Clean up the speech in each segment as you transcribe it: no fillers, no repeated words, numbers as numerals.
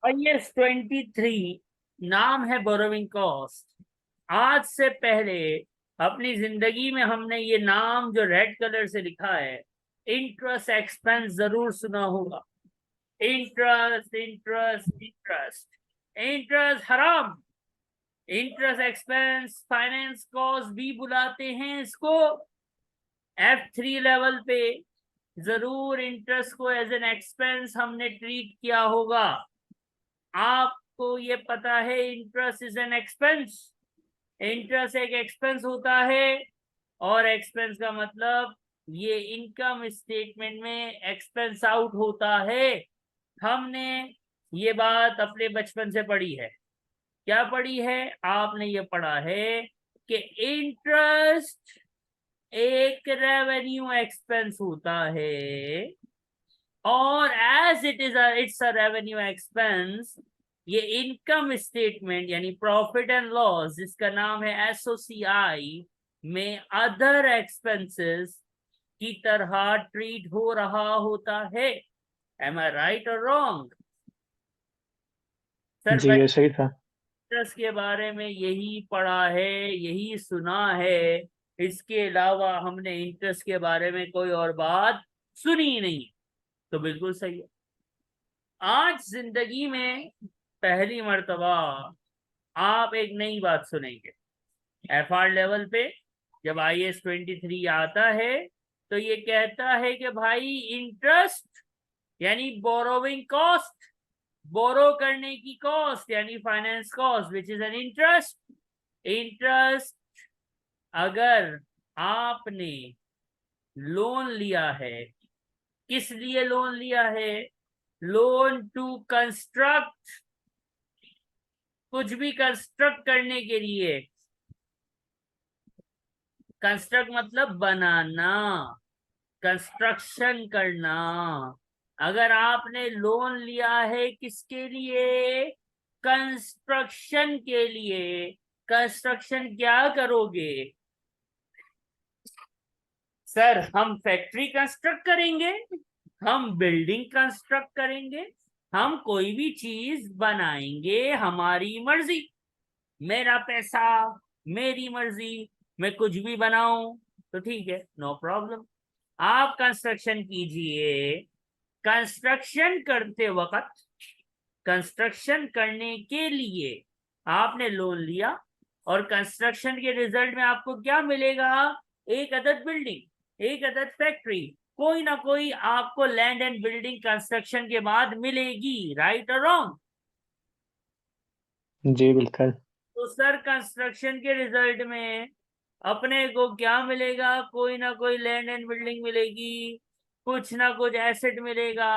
IAS 23 नाम है borrowing cost. आज से पहले अपनी जिंदगी में हमने ये नाम जो रेड कलर से लिखा है, इंटरेस्ट एक्सपेंस, जरूर सुना होगा। इंटरेस्ट इंटरेस्ट इंटरेस्ट, इंटरेस्ट हराम। इंटरेस्ट एक्सपेंस, फाइनेंस कॉस्ट भी बुलाते हैं इसको। F3 लेवल पे जरूर इंटरेस्ट को एज एन एक्सपेंस हमने ट्रीट किया होगा। आपको ये पता है interest is an expense. Interest एक एक्सपेंस होता है, और एक्सपेंस का मतलब ये इनकम स्टेटमेंट में एक्सपेंस आउट होता है। हमने ये बात अपने बचपन से पढ़ी है। क्या पढ़ी है? आपने ये पढ़ा है कि इंटरेस्ट एक रेवेन्यू एक्सपेंस होता है, और as it's a revenue expense, ये इनकम स्टेटमेंट यानी प्रॉफिट एंड लॉस, जिसका नाम है एसओसीआई, में अदर एक्सपेंसेस की तरह ट्रीट हो रहा होता है। एम आई राइट और रॉन्ग? सर, जी ये सही था। इंटरेस्ट के बारे में यही पढ़ा है, यही सुना है। इसके अलावा हमने इंटरेस्ट के बारे में कोई और बात सुनी ही नहीं। तो बिल्कुल सही है। आज जिंदगी में पहली मर्तबा आप एक नई बात सुनेंगे। FR लेवल पे जब IAS 23 आता है, तो ये कहता है कि भाई इंटरेस्ट यानी बोरोविंग कॉस्ट, बोरो करने की कॉस्ट यानी finance cost, which is an interest. Interest, अगर आपने लोन लिया है, किस लिए लोन लिया है? लोन टू कंस्ट्रक्ट, कुछ भी कंस्ट्रक्ट करने के लिए। कंस्ट्रक्ट मतलब बनाना, कंस्ट्रक्शन करना। अगर आपने लोन लिया है किसके लिए? कंस्ट्रक्शन के लिए। कंस्ट्रक्शन क्या करोगे? सर, हम फैक्ट्री कंस्ट्रक्ट करेंगे, हम बिल्डिंग कंस्ट्रक्ट करेंगे, हम कोई भी चीज बनाएंगे, हमारी मर्जी, मेरा पैसा, मेरी मर्जी, मैं कुछ भी बनाऊं तो ठीक है, नो प्रॉब्लम। आप कंस्ट्रक्शन कीजिए। कंस्ट्रक्शन करते वक्त, कंस्ट्रक्शन करने के लिए आपने लोन लिया, और कंस्ट्रक्शन के रिजल्ट में आपको क्या मिलेगा? एक अदद बिल्डिंग, एक अदद फैक्ट्री, कोई ना कोई आपको लैंड एंड बिल्डिंग कंस्ट्रक्शन के बाद मिलेगी। राइट और रॉन्ग? जी बिल्कुल। तो सर, कंस्ट्रक्शन के रिजल्ट में अपने को क्या मिलेगा? कोई ना कोई लैंड एंड बिल्डिंग मिलेगी, कुछ ना कुछ एसेट मिलेगा।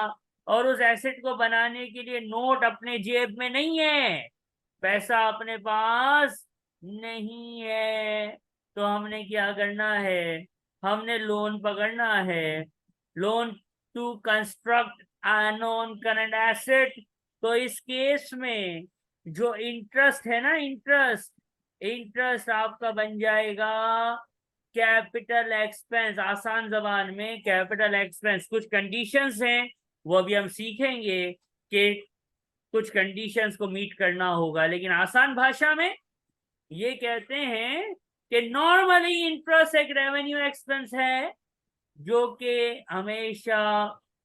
और उस एसेट को बनाने के लिए नोट अपने जेब में नहीं है, पैसा अपने पास नहीं है। तो हमने क्या करना है? हमने लोन पकड़ना है, loan to construct non current asset. तो इस केस में जो इंटरेस्ट है ना, इंटरेस्ट, इंटरेस्ट आपका बन जाएगा कैपिटल एक्सपेंस। आसान जबान में कैपिटल एक्सपेंस। कुछ कंडीशंस हैं, वो अभी हम सीखेंगे कि कुछ कंडीशंस को मीट करना होगा, लेकिन आसान भाषा में ये कहते हैं कि नॉर्मली इंटरेस्ट एक रेवेन्यू एक्सपेंस है, जो कि हमेशा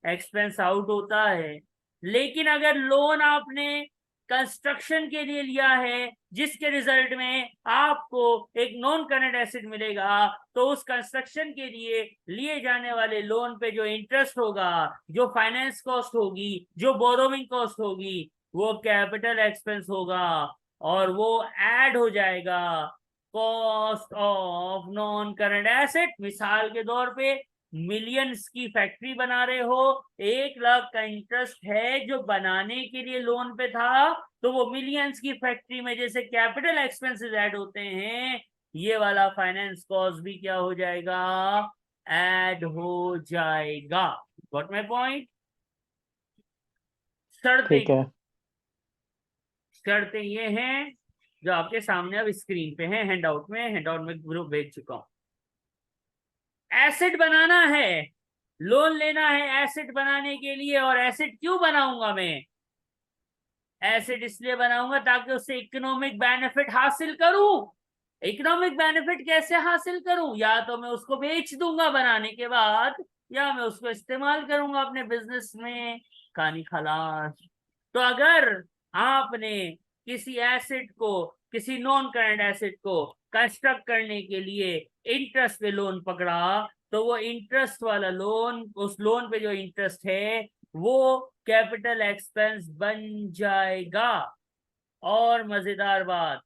एक्सपेंस आउट होता है। लेकिन अगर लोन आपने कंस्ट्रक्शन के लिए लिया है, जिसके रिजल्ट में आपको एक नॉन करंट एसेट मिलेगा, तो उस कंस्ट्रक्शन के लिए लिए जाने वाले लोन पे जो इंटरेस्ट होगा, जो फाइनेंस कॉस्ट होगी, जो बोरोविंग कॉस्ट होगी, वो कैपिटल एक्सपेंस होगा, और वो ऐड हो जाएगा cost of non current asset. मिसाल के तौर पे मिलियंस की फैक्ट्री बना रहे हो, 1 लाख का इंटरेस्ट है जो बनाने के लिए लोन पे था, तो वो मिलियंस की फैक्ट्री में जैसे कैपिटल एक्सपेंसेस ऐड होते हैं, ये वाला फाइनेंस कॉस्ट भी क्या हो जाएगा? ऐड हो जाएगा। Got my point? शर्तें, ठीक है। शर्तें ये हैं जो आपके सामने अब स्क्रीन पे हैं, हैंडआउट में, हैंडआउट में ग्रुप भेज चुका हूं। एसेट बनाना है, लोन लेना है एसेट बनाने के लिए। और एसेट क्यों बनाऊंगा मैं? एसेट इसलिए बनाऊंगा ताकि उससे इकोनॉमिक बेनिफिट हासिल करूं। इकोनॉमिक बेनिफिट कैसे हासिल करूं? या तो मैं उसको बेच दूंगा बनाने के बाद, या मैं उसको इस्तेमाल करूंगा अपने बिजनेस में। कहानी खलास। तो अगर आपने किसी एसेट को, किसी नॉन करंट एसेट को कंस्ट्रक्ट करने के लिए इंटरेस्ट पे लोन पकड़ा, तो वो इंटरेस्ट वाला लोन, उस लोन पे जो इंटरेस्ट है वो कैपिटल एक्सपेंस बन जाएगा। और मजेदार बात,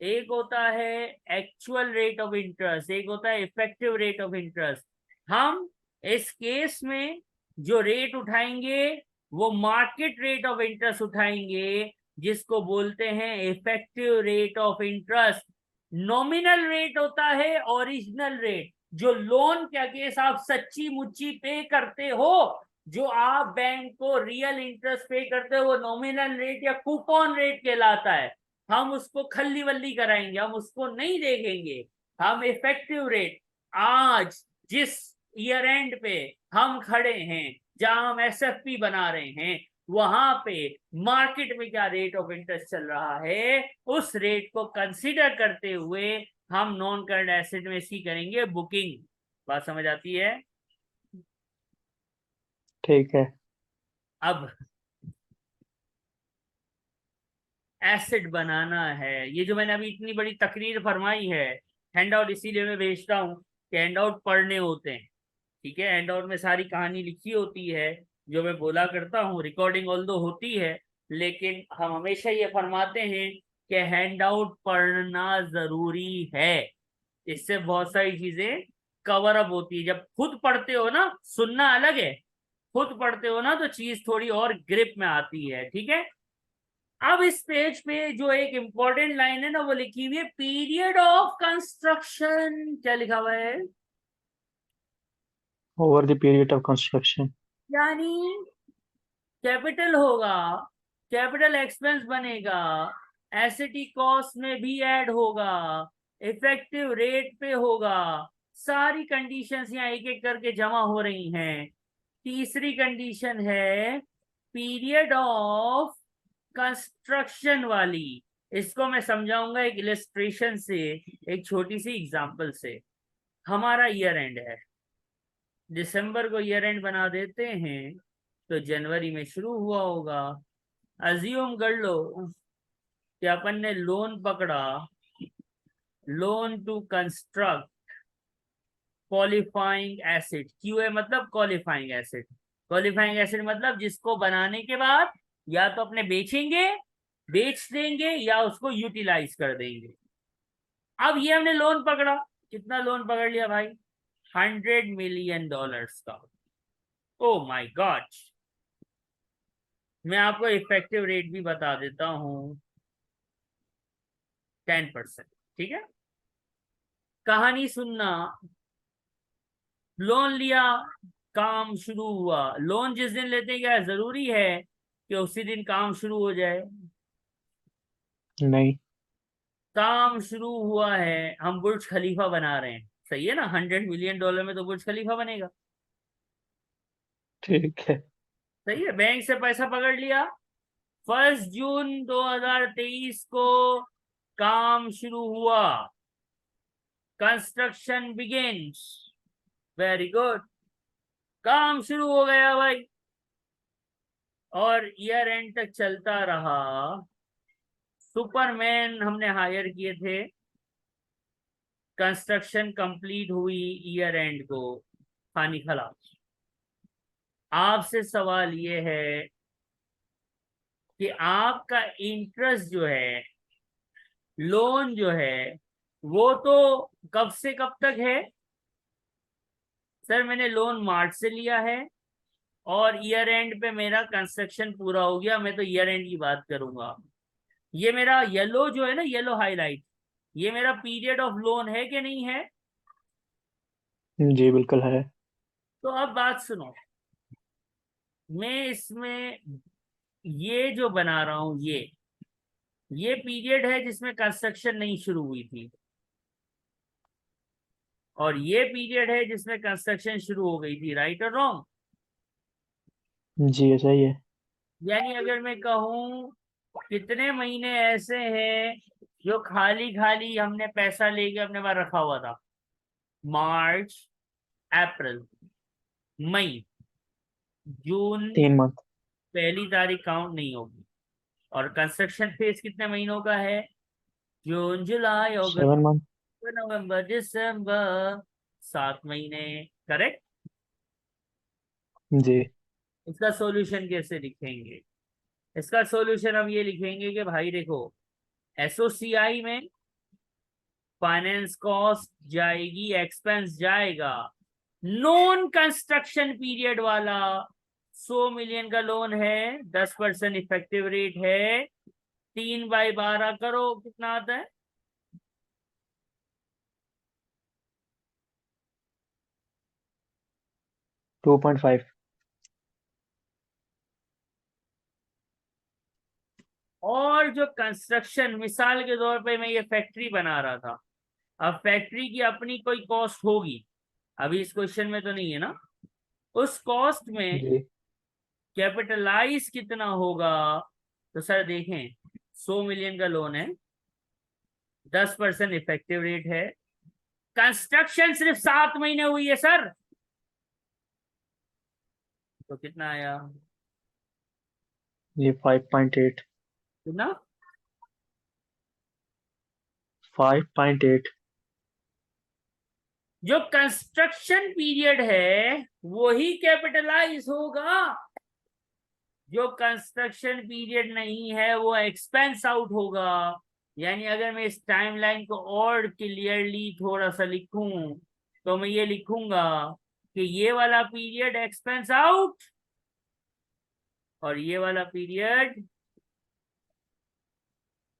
एक होता है एक्चुअल रेट ऑफ इंटरेस्ट, एक होता है इफेक्टिव रेट ऑफ इंटरेस्ट। हम इस केस में जो रेट उठाएंगे वो मार्केट रेट ऑफ इंटरेस्ट उठाएंगे, जिसको बोलते हैं effective rate of interest. Nominal rate होता है ओरिजिनल रेट, जो लोन के अगेंस्ट आप सच्ची मुच्ची पे करते हो, जो आप बैंक को रियल इंटरेस्ट पे करते हो, वो नॉमिनल रेट या कूपन रेट कहलाता है। हम उसको खल्ली वल्ली कराएंगे, हम उसको नहीं देखेंगे। हम इफेक्टिव रेट, आज जिस ईयर एंड पे हम खड़े हैं, जहां हम एसएफपी बना रहे हैं, वहां पे मार्केट में क्या रेट ऑफ इंटरेस्ट चल रहा है, उस रेट को कंसीडर करते हुए हम नॉन करंट एसेट में इसकी करेंगे बुकिंग। बात समझ आती है? ठीक है। अब एसिड बनाना है, ये जो मैंने अभी इतनी बड़ी तकरीर फरमाई है, हैंडआउट इसीलिए मैं भेजता हूँ कि हैंडआउट पढ़ने होते हैं। ठीक है, हैंडआउट में सारी कहानी लिखी होती है, जो मैं बोला करता हूँ। रिकॉर्डिंग ऑल दो होती है, लेकिन हम हमेशा ये फरमाते हैं कि हैंडआउट पढ़ना जरूरी है। इससे बहुत सारी चीजें कवर अप होती है। जब खुद पढ़ते हो ना, सुनना अलग है, खुद पढ़ते हो ना तो चीज थोड़ी और ग्रिप में आती है। ठीक है, अब इस पेज पे जो एक इंपॉर्टेंट लाइन है ना, वो लिखी हुई है पीरियड ऑफ कंस्ट्रक्शन। क्या लिखा हुआ है? Over the period of construction. यानी कैपिटल होगा, कैपिटल एक्सपेंस बनेगा, एसिटी कॉस्ट में भी ऐड होगा, इफेक्टिव रेट पे होगा। सारी कंडीशंस यहाँ एक एक करके जमा हो रही हैं। तीसरी कंडीशन है पीरियड ऑफ कंस्ट्रक्शन वाली। इसको मैं समझाऊंगा एक इलस्ट्रेशन से, एक छोटी सी एग्जांपल से। हमारा ईयर एंड है, दिसंबर को ईयर एंड बना देते हैं, तो जनवरी में शुरू हुआ होगा। अज्यूम कर लो कि अपन ने लोन पकड़ा, loan to construct qualifying asset. QA मतलब क्वालिफाइंग एसिड। क्वालिफाइंग एसिड मतलब जिसको बनाने के बाद या तो अपने बेचेंगे, बेच देंगे, या उसको यूटिलाइज कर देंगे। अब ये हमने लोन पकड़ा, कितना लोन पकड़ लिया भाई? $100 million का। Oh my God. मैं आपको इफेक्टिव रेट भी बता देता हूं, 10%। ठीक है, कहानी सुनना। लोन लिया, काम शुरू हुआ। लोन जिस दिन लेते हैं, क्या जरूरी है कि उसी दिन काम शुरू हो जाए? नहीं। काम शुरू हुआ है, हम बुर्ज खलीफा बना रहे हैं, सही है ना? $100 million में तो बुर्ज खलीफा बनेगा। ठीक है। सही है, बैंक से पैसा पकड़ लिया, 1 जून 2023 को काम शुरू हुआ, कंस्ट्रक्शन बिगिंस। वेरी गुड, काम शुरू हो गया भाई, और ईयर एंड तक चलता रहा। सुपरमैन हमने हायर किए थे, कंस्ट्रक्शन कंप्लीट हुई ईयर एंड को, पानी खलास। आपसे सवाल ये है कि आपका इंटरेस्ट जो है, लोन जो है, वो तो कब से कब तक है? सर मैंने लोन मार्च से लिया है, और ईयर एंड पे मेरा कंस्ट्रक्शन पूरा हो गया। मैं तो ईयर एंड की बात करूंगा। ये मेरा येलो जो है ना, येलो हाईलाइट, ये मेरा पीरियड ऑफ लोन है कि नहीं है? जी बिल्कुल है। तो अब बात सुनो, मैं इसमें ये जो बना रहा हूं, ये पीरियड है जिसमें कंस्ट्रक्शन नहीं शुरू हुई थी, और ये पीरियड है जिसमें कंस्ट्रक्शन शुरू हो गई थी। राइट और रॉन्ग? जी ऐसा ही है। यानी अगर मैं कहूं कितने महीने ऐसे हैं जो खाली खाली हमने पैसा लेके अपने पास रखा हुआ था? मार्च, अप्रैल, मई, जून, 3 मंथ। पहली तारीख काउंट नहीं होगी। और कंस्ट्रक्शन फेज कितने महीनों का है? जून, जुलाई, अगस्त, 7 मंथ। नवंबर, दिसंबर, 7 महीने। करेक्ट। जी। इसका सॉल्यूशन कैसे लिखेंगे? इसका सॉल्यूशन हम ये लिखेंगे कि भाई देखो, एसओसीआई में फाइनेंस कॉस्ट जाएगी, एक्सपेंस जाएगा। नॉन कंस्ट्रक्शन पीरियड वाला 100 मिलियन का लोन है, 10% इफेक्टिव रेट है, 3/12 करो, कितना आता है? 2.5। और जो कंस्ट्रक्शन, मिसाल के तौर पे मैं ये फैक्ट्री बना रहा था, अब फैक्ट्री की अपनी कोई कॉस्ट होगी, अभी इस क्वेश्चन में तो नहीं है ना, उस कॉस्ट में जी। कैपिटलाइज कितना होगा? तो सर देखें, 100 मिलियन का लोन है, 10% इफेक्टिव रेट है, कंस्ट्रक्शन सिर्फ 7 महीने हुई है सर, तो कितना आया? ये 5.8। कितना? 5.8। जो कंस्ट्रक्शन पीरियड है वही कैपिटलाइज होगा, जो कंस्ट्रक्शन पीरियड नहीं है वो एक्सपेंस आउट होगा। यानी अगर मैं इस टाइमलाइन को और क्लियरली थोड़ा सा लिखूं, तो मैं ये लिखूंगा कि ये वाला पीरियड एक्सपेंस आउट और ये वाला पीरियड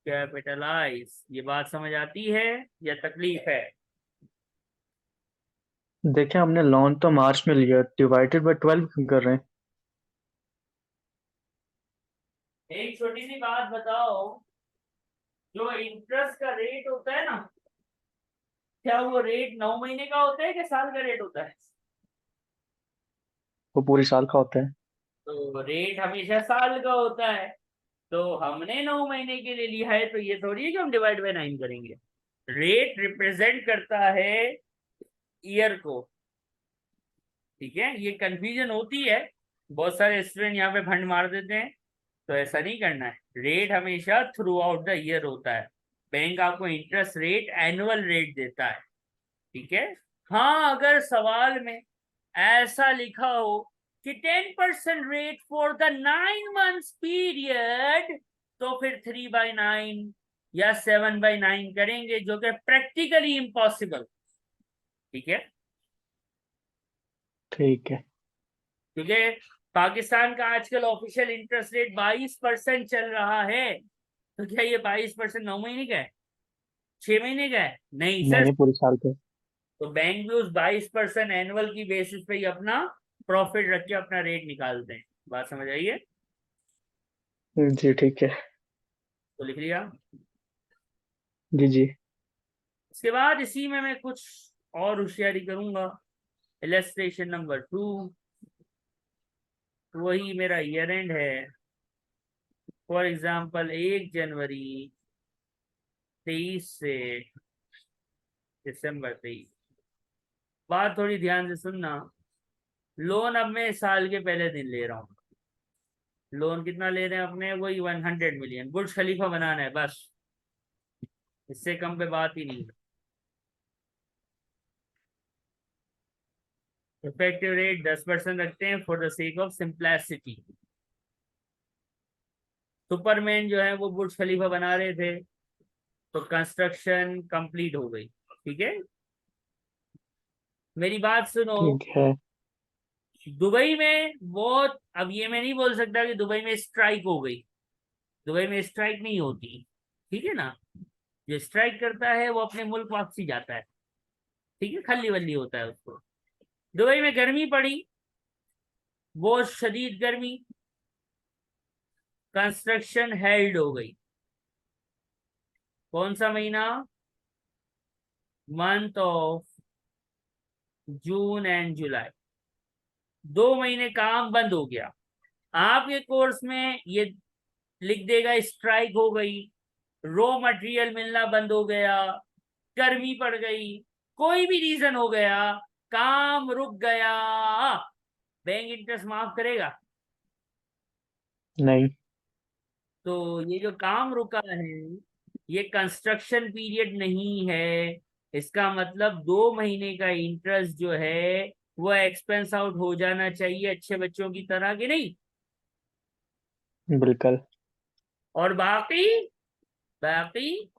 कैपिटलाइज। ये बात समझ आती है या तकलीफ है? देखिए, हमने लोन तो मार्च में लिया, डिवाइडेड बाय 12 क्यों कर रहे हैं? एक छोटी सी बात बताओ, जो इंटरेस्ट का रेट होता है ना, क्या वो रेट 9 महीने का होता है कि साल का रेट होता है? वो पूरी साल का होता है। तो रेट हमेशा साल का होता है, तो हमने 9 महीने के लिए लिया है, तो ये थोड़ी है कि हम डिवाइड बाय 9 करेंगे। रेट रिप्रेजेंट करता है ईयर को। ठीक है, ये कंफ्यूजन होती है, बहुत सारे स्टूडेंट यहाँ पे फंड मार देते हैं, तो ऐसा नहीं करना है। रेट हमेशा थ्रू आउट द ईयर होता है। बैंक आपको इंटरेस्ट रेट एनुअल रेट देता है। ठीक है। हाँ, अगर सवाल में ऐसा लिखा हो कि 10% rate for the 9 months period, तो फिर 3/9 या 7/9 करेंगे, जो कि प्रैक्टिकली इम्पॉसिबल। ठीक है, ठीक है। क्योंकि पाकिस्तान का आजकल ऑफिशियल इंटरेस्ट रेट 22% चल रहा है, तो क्या ये 22% 9 महीने का है, 6 महीने का है? नहीं नहीं सर। नहीं, पूरी साल का। तो बैंक भी उस 22% एनुअल की बेसिस पे ही अपना प्रॉफिट रख के अपना रेट निकालते हैं। बात समझ आई है? जी ठीक है। तो लिख लिया। जी जी। इसके बाद इसी में मैं कुछ और होशियारी करूंगा। इलस्ट्रेशन नंबर 2, वही मेरा ईयर एंड है। फॉर एग्जाम्पल 1 जनवरी 23 से दिसंबर 23। बात थोड़ी ध्यान से सुनना। लोन अब मैं साल के पहले दिन ले रहा हूँ। लोन कितना ले रहे हैं अपने? वही 100 मिलियन, बुर्ज खलीफा बनाना है बस, इससे कम पे बात ही नहीं है। इफेक्टिव रेट 10% रखते हैं for the sake of simplicity. Superman जो है वो बुर्ज खलीफा बना रहे थे, तो कंस्ट्रक्शन कंप्लीट हो गई। ठीक है, मेरी बात सुनो। ठीक है। दुबई में बहुत, अब ये मैं नहीं बोल सकता कि दुबई में स्ट्राइक हो गई। दुबई में स्ट्राइक नहीं होती। ठीक है ना, जो स्ट्राइक करता है वो अपने मुल्क वापसी जाता है। ठीक है, खल्ली वल्ली होता है उसको। दुबई में गर्मी पड़ी, बहुत शदीद गर्मी, कंस्ट्रक्शन हेल्ड हो गई। कौन सा महीना? मंथ ऑफ जून एंड जुलाई। 2 महीने काम बंद हो गया। आपके कोर्स में ये लिख देगा स्ट्राइक हो गई, रॉ मटेरियल मिलना बंद हो गया, गर्मी पड़ गई, कोई भी रीजन हो गया, काम रुक गया, बैंक इंटरेस्ट माफ करेगा? नहीं। तो ये जो काम रुका है, ये कंस्ट्रक्शन पीरियड नहीं है। इसका मतलब 2 महीने का इंटरेस्ट जो है वो एक्सपेंस आउट हो जाना चाहिए, अच्छे बच्चों की तरह की नहीं। बिल्कुल। और बाकी बाकी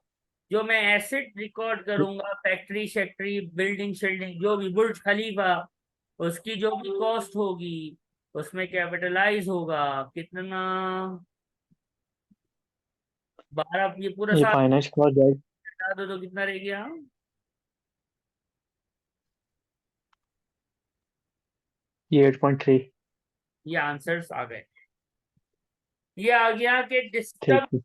जो मैं एसेट रिकॉर्ड करूंगा, फैक्ट्री शैक्ट्री बिल्डिंग शिल्डिंग जो भी, बुर्ज खलीफा, उसकी जो भी कॉस्ट होगी उसमें कैपिटलाइज होगा कितना? 12, ये पूरा ये साल फाइनेंस कॉस्ट जाएगी। बता दो तो कितना रह गया? ये 8.3। ये आंसर्स आ गए। ये आ गया कि ठीक डिस्टर्ब है।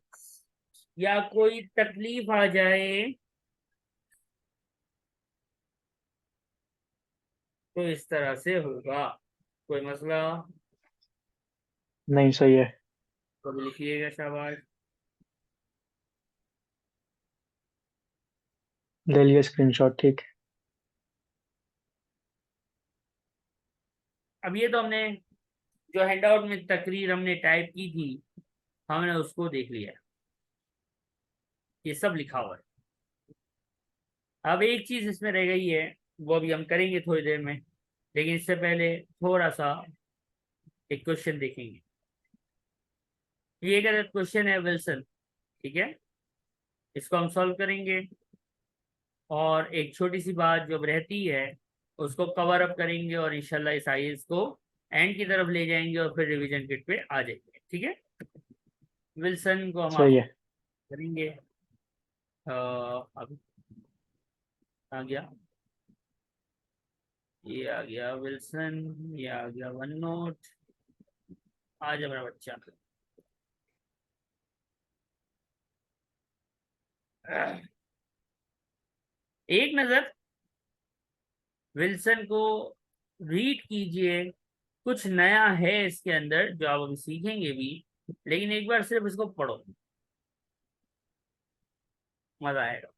या कोई तकलीफ आ जाए तो इस तरह से होगा। कोई मसला? नहीं, सही है। तो भी लिखिएगा, शाबाश। ले लिया स्क्रीनशॉट। ठीक। अब ये तो हमने जो हैंडआउट में तकरीर हमने टाइप की थी, हमने उसको देख लिया, ये सब लिखा हुआ है। अब एक चीज इसमें रह गई है, वो अभी हम करेंगे थोड़ी देर में, लेकिन इससे पहले थोड़ा सा एक क्वेश्चन देखेंगे। ये एक क्वेश्चन है विल्सन, ठीक है, इसको हम सॉल्व करेंगे और एक छोटी सी बात जो अब रहती है उसको कवर अप करेंगे और इंशाल्लाह इस आईएएस को एंड की तरफ ले जाएंगे और फिर रिवीजन किट पे आ जाएंगे, ठीक है। विल्सन को हम आप सही है। करेंगे। अब आ गया, ये आ गया विल्सन, ये आ गया वन नोट। आ जा मेरा बच्चा। एक नजर विल्सन को रीड कीजिए, कुछ नया है इसके अंदर जो आप अभी सीखेंगे भी, लेकिन एक बार सिर्फ इसको पढ़ो, मजा आएगा।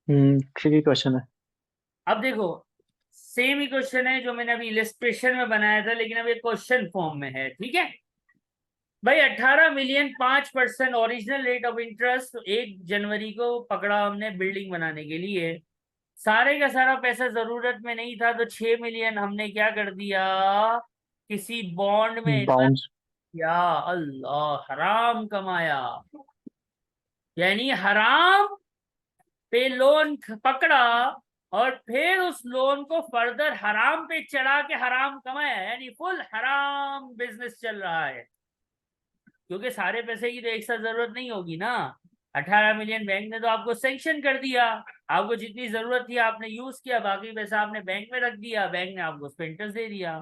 ट्रिकी क्वेश्चन है। अब देखो, सेम ही क्वेश्चन है जो मैंने अभी इलिस्ट्रेशन में बनाया था, लेकिन अब ये क्वेश्चन फॉर्म में है, ठीक है। भाई 18 million 5% original rate of interest 1 जनवरी को पकड़ा हमने बिल्डिंग बनाने के लिए। सारे का सारा पैसा जरूरत में नहीं था, तो 6 मिलियन हमने क्या कर दिया, किसी बॉन्ड में इन्वेस्ट बाउंस। किया। अल्लाह, हराम कमाया, यानी हराम पे लोन पकड़ा और फिर उस लोन को फर्दर हराम पे चढ़ा के हराम कमाया, यानी फुल हराम बिजनेस चल रहा है। क्योंकि सारे पैसे की तो एक साथ जरूरत नहीं होगी ना। 18 मिलियन बैंक ने तो आपको सैंक्शन कर दिया, आपको जितनी जरूरत थी आपने यूज किया, बाकी पैसा आपने बैंक में रख दिया, बैंक ने आपको उसपे इंटरेस्ट दे दिया।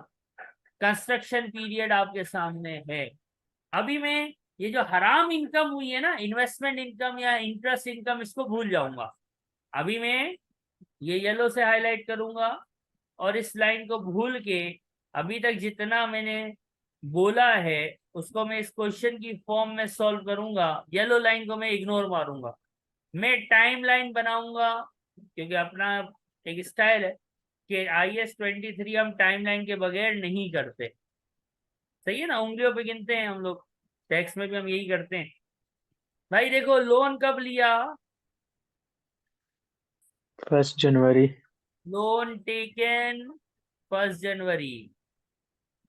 कंस्ट्रक्शन पीरियड आपके सामने है। अभी मैं ये जो हराम इनकम हुई है ना, इन्वेस्टमेंट इनकम या इंटरेस्ट इनकम, इसको भूल जाऊंगा। अभी मैं ये येलो से हाईलाइट करूंगा और इस लाइन को भूल के अभी तक जितना मैंने बोला है उसको मैं इस क्वेश्चन की फॉर्म में सॉल्व करूंगा। येलो लाइन को मैं इग्नोर मारूंगा, मैं टाइम लाइन बनाऊंगा, क्योंकि अपना एक स्टाइल है कि IS-23 हम टाइम लाइन के बगैर नहीं करते। सही है ना, उंगलियों पे गिनते हैं हम लोग, टैक्स में भी हम यही करते हैं। भाई देखो, लोन कब लिया? 1 जनवरी। Loan taken 1 January.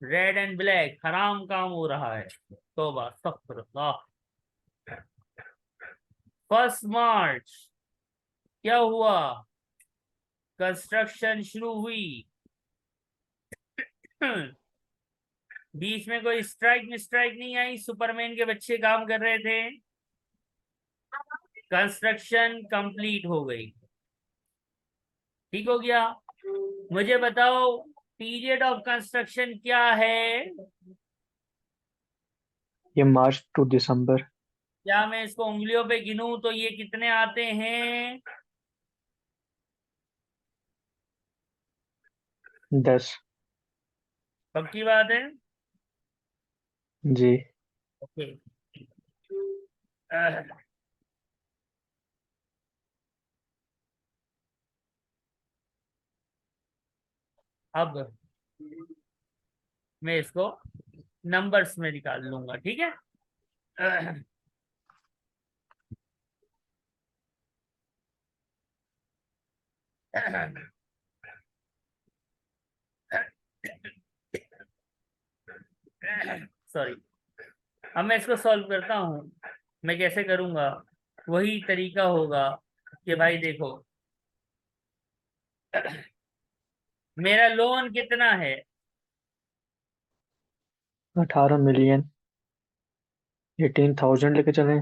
Red and black, हराम काम हो रहा है, तौबा अस्तगफिरुल्लाह। 1 मार्च क्या हुआ? कंस्ट्रक्शन शुरू हुई। बीच में कोई स्ट्राइक मिस्ट्राइक नहीं आई, सुपरमैन के बच्चे काम कर रहे थे, कंस्ट्रक्शन कंप्लीट हो गई। ठीक हो गया। मुझे बताओ पीरियड ऑफ कंस्ट्रक्शन क्या है? ये मार्च टू दिसंबर। क्या मैं इसको उंगलियों पे गिनूं तो ये कितने आते हैं? 10। पक्की बात है? जी। ओके। अब मैं इसको नंबर्स में निकाल लूंगा, ठीक है। सॉरी। अब मैं इसको सॉल्व करता हूँ। मैं कैसे करूंगा? वही तरीका होगा कि भाई देखो, मेरा लोन कितना है? 18 मिलियन 18,000 लेके चलें।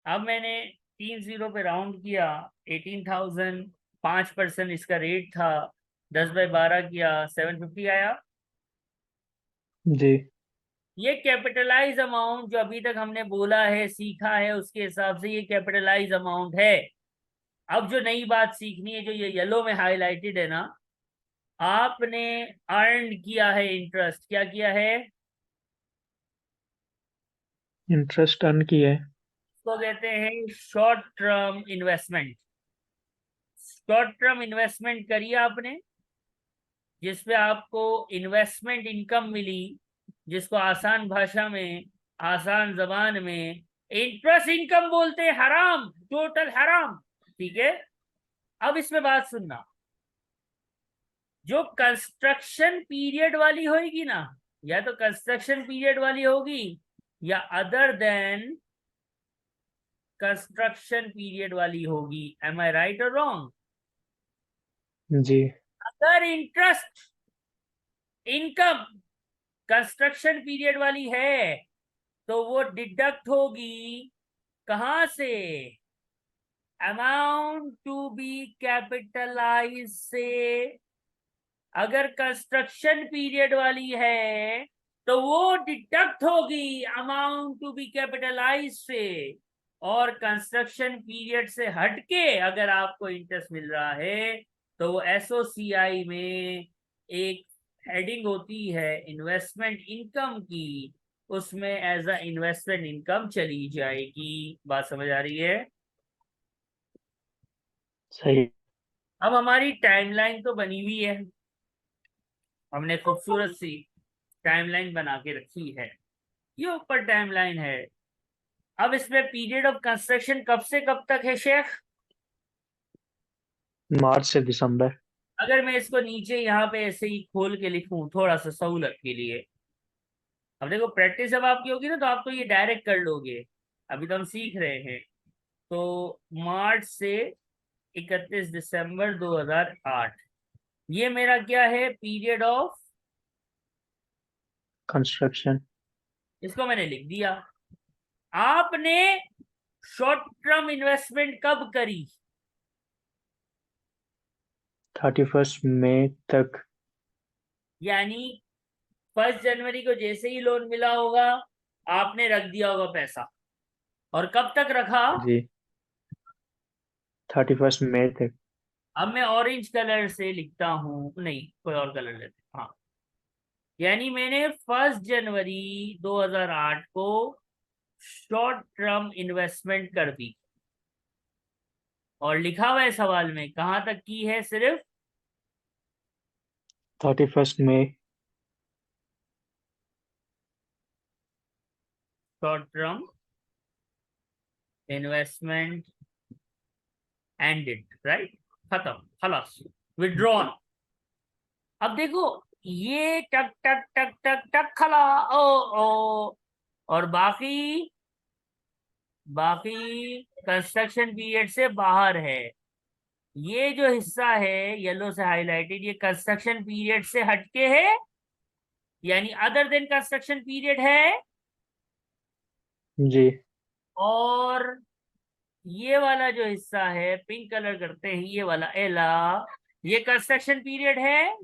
अब मैंने 3 जीरो पे राउंड किया। 18,000, 5% इसका रेट था। 10/12 किया, 750 आया। जी। ये कैपिटलाइज अमाउंट जो अभी तक हमने बोला है, सीखा है, उसके हिसाब से ये कैपिटलाइज अमाउंट है। अब जो नई बात सीखनी है, जो ये येलो में हाईलाइटेड है ना, आपने अर्न किया है इंटरेस्ट। क्या किया है? इंटरेस्ट अर्न की है। इसको कहते हैं short term investment. Short term investment करिए आपने, जिसपे आपको इन्वेस्टमेंट इनकम मिली, जिसको आसान भाषा में, आसान जबान में इंटरेस्ट इनकम बोलते हैं। हराम, टोटल हराम। ठीक है। अब इसमें बात सुनना। जो कंस्ट्रक्शन पीरियड वाली होगी ना, या तो कंस्ट्रक्शन पीरियड वाली होगी, या अदर देन कंस्ट्रक्शन पीरियड वाली होगी। एम आई राइट और रॉन्ग? जी। अगर इंटरेस्ट इनकम कंस्ट्रक्शन पीरियड वाली है तो वो डिडक्ट होगी कहां से? अमाउंट टू बी कैपिटलाइज से। अगर कंस्ट्रक्शन पीरियड वाली है तो वो डिडक्ट होगी अमाउंट टू बी कैपिटलाइज से। और कंस्ट्रक्शन पीरियड से हटके अगर आपको इंटरेस्ट मिल रहा है तो वो एसओसीआई में एक हेडिंग होती है इन्वेस्टमेंट इनकम की, उसमें एज अ इन्वेस्टमेंट इनकम चली जाएगी। बात समझ आ रही है? सही। अब हमारी टाइमलाइन तो बनी हुई है, हमने खूबसूरत सी टाइमलाइन बना के रखी है। ये ऊपर टाइमलाइन है। अब इसमें पीरियड ऑफ कंस्ट्रक्शन कब से कब तक है शेख? मार्च से दिसंबर। अगर मैं इसको नीचे यहाँ पे ऐसे ही खोल के लिखूं थोड़ा सा सहूलत के लिए। अब देखो, प्रैक्टिस जब आपकी होगी ना तो आप तो ये डायरेक्ट कर लोगे। अभी तो हम सीख रहे हैं। तो मार्च से 31 दिसंबर 2008, ये मेरा क्या है? Period of. कंस्ट्रक्शन। इसको मैंने लिख दिया। आपने शॉर्ट टर्म इन्वेस्टमेंट कब करी? 31 मई तक। यानी 1 जनवरी को जैसे ही लोन मिला होगा, आपने रख दिया होगा पैसा। और कब तक रखा? जी। 31 मई तक। अब मैं ऑरेंज कलर से लिखता हूं, नहीं कोई और कलर लेते हैं। हाँ, यानी मैंने 1 जनवरी 2008 को शॉर्ट टर्म इन्वेस्टमेंट कर दी, और लिखा हुआ है सवाल में कहां तक की है, सिर्फ 31st May. Short term investment ended, right, खत्म, खलास, विड्रॉन। अब देखो, ये टक टक टक टक टक खला, ओ, और बाकी बाकी कंस्ट्रक्शन पीरियड से बाहर है। ये जो हिस्सा है येलो से हाईलाइटेड, ये कंस्ट्रक्शन पीरियड से हटके है, यानी अदर देन कंस्ट्रक्शन पीरियड है। जी और ये वाला जो हिस्सा है पिंक कलर करते हैं, ये वाला एला, ये कंस्ट्रक्शन पीरियड है।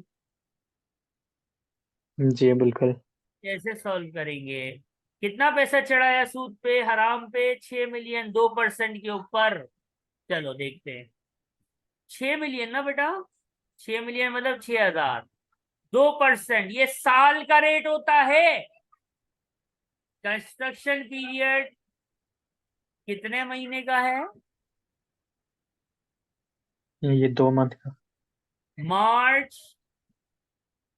जी बिल्कुल। कैसे सॉल्व करेंगे? कितना पैसा चढ़ाया सूद पे, हराम पे? 6 मिलियन, 2% के ऊपर। चलो देखते हैं। 6 मिलियन ना बेटा, 6 मिलियन मतलब 6,000, 2%, ये साल का रेट होता है। कंस्ट्रक्शन पीरियड कितने महीने का है? ये 2 मंथ का। मार्च,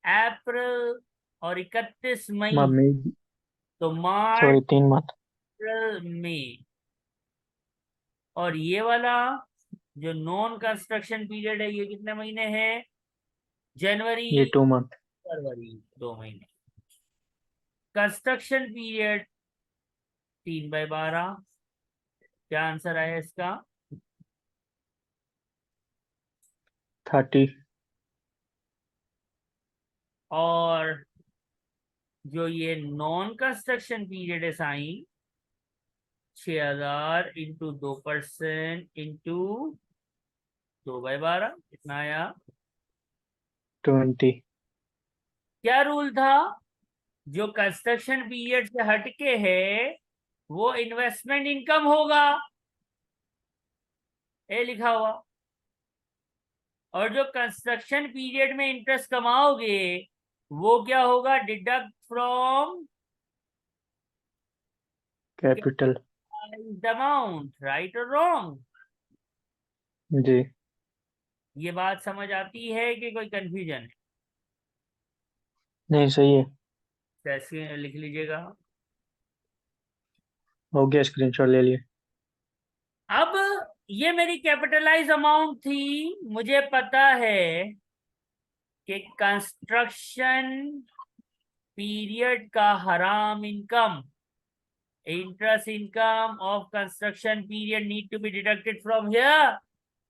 अप्रैल और 31 मई। मई। तो मार्च, सॉरी, 3 मंथ। अप्रैल, मई। और ये वाला जो नॉन कंस्ट्रक्शन पीरियड है, ये कितने महीने हैं? जनवरी, ये 2 मंथ। फरवरी, 2 महीने। Construction period 3/12। क्या आंसर आया इसका? 30। और जो ये नॉन कंस्ट्रक्शन पीरियड है साईं, 6,000 इंटू 2% इंटू 2/12, कितना आया? 20। क्या रूल था? जो कंस्ट्रक्शन पीरियड से हटके है वो इन्वेस्टमेंट इनकम होगा, ये लिखा हुआ। और जो कंस्ट्रक्शन पीरियड में इंटरेस्ट कमाओगे वो क्या होगा? Deduct from capital. Amount, right और रॉन्ग? जी। ये बात समझ आती है कि कोई कंफ्यूजन है? नहीं, सही है। कैसे लिख लीजिएगा। हो गया, स्क्रीनशॉट ले लिए। अब ये मेरी कैपिटलाइज अमाउंट थी, मुझे पता है कि कंस्ट्रक्शन पीरियड का हराम income, interest income of construction period need to be deducted from here,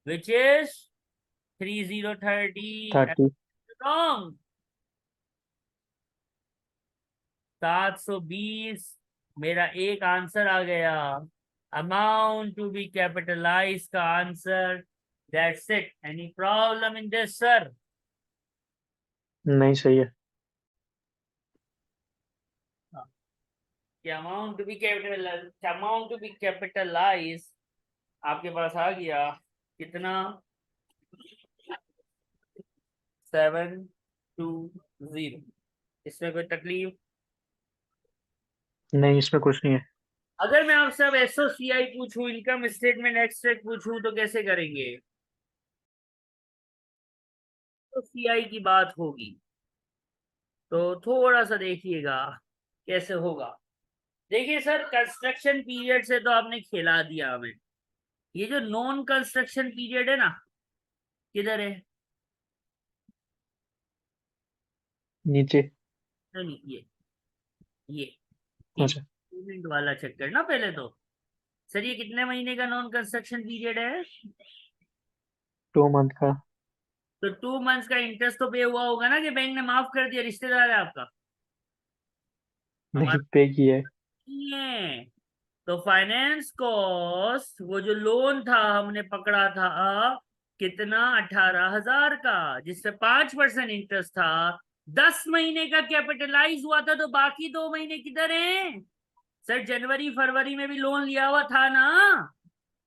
which is 3030, 30। wrong, 720। मेरा एक आंसर आ गया, अमाउंट टू बी कैपिटलाइज का answer. That's it. Any problem in this sir? नहीं, सही है। अमाउंट टू बी कैपिटलाइज आपके पास आ गया, कितना? 720। इसमें कोई तकलीफ? नहीं, इसमें कुछ नहीं है। अगर मैं आपसे अब SOCI पूछूं, इनकम स्टेटमेंट एक्सट्रैक्ट पूछूं, तो कैसे करेंगे? तो CI की बात होगी, तो थोड़ा सा देखिएगा कैसे होगा। देखिए सर, कंस्ट्रक्शन पीरियड से तो आपने खिला दिया हमें। ये जो नॉन कंस्ट्रक्शन पीरियड है ना, किधर है? नीचे। नहीं, ये अच्छा। इंक्रीमेंट वाला चेक करना पहले तो। सर ये कितने महीने का नॉन कंस्ट्रक्शन पीरियड है? 2 मंथ का। तो 2 मंथ्स का इंटरेस्ट तो पे हुआ होगा ना, कि बैंक ने माफ कर दिया, रिश्तेदार है आपका? नहीं, हमारा पे की है। नहीं है। तो फाइनेंस कॉस्ट, वो जो लोन था हमने पकड़ा था, कितना? 18,000 का, जिसपे 5% इंटरेस्ट था। 10 महीने का कैपिटलाइज हुआ था, तो बाकी 2 महीने किधर हैं? सर जनवरी फरवरी में भी लोन लिया हुआ था ना,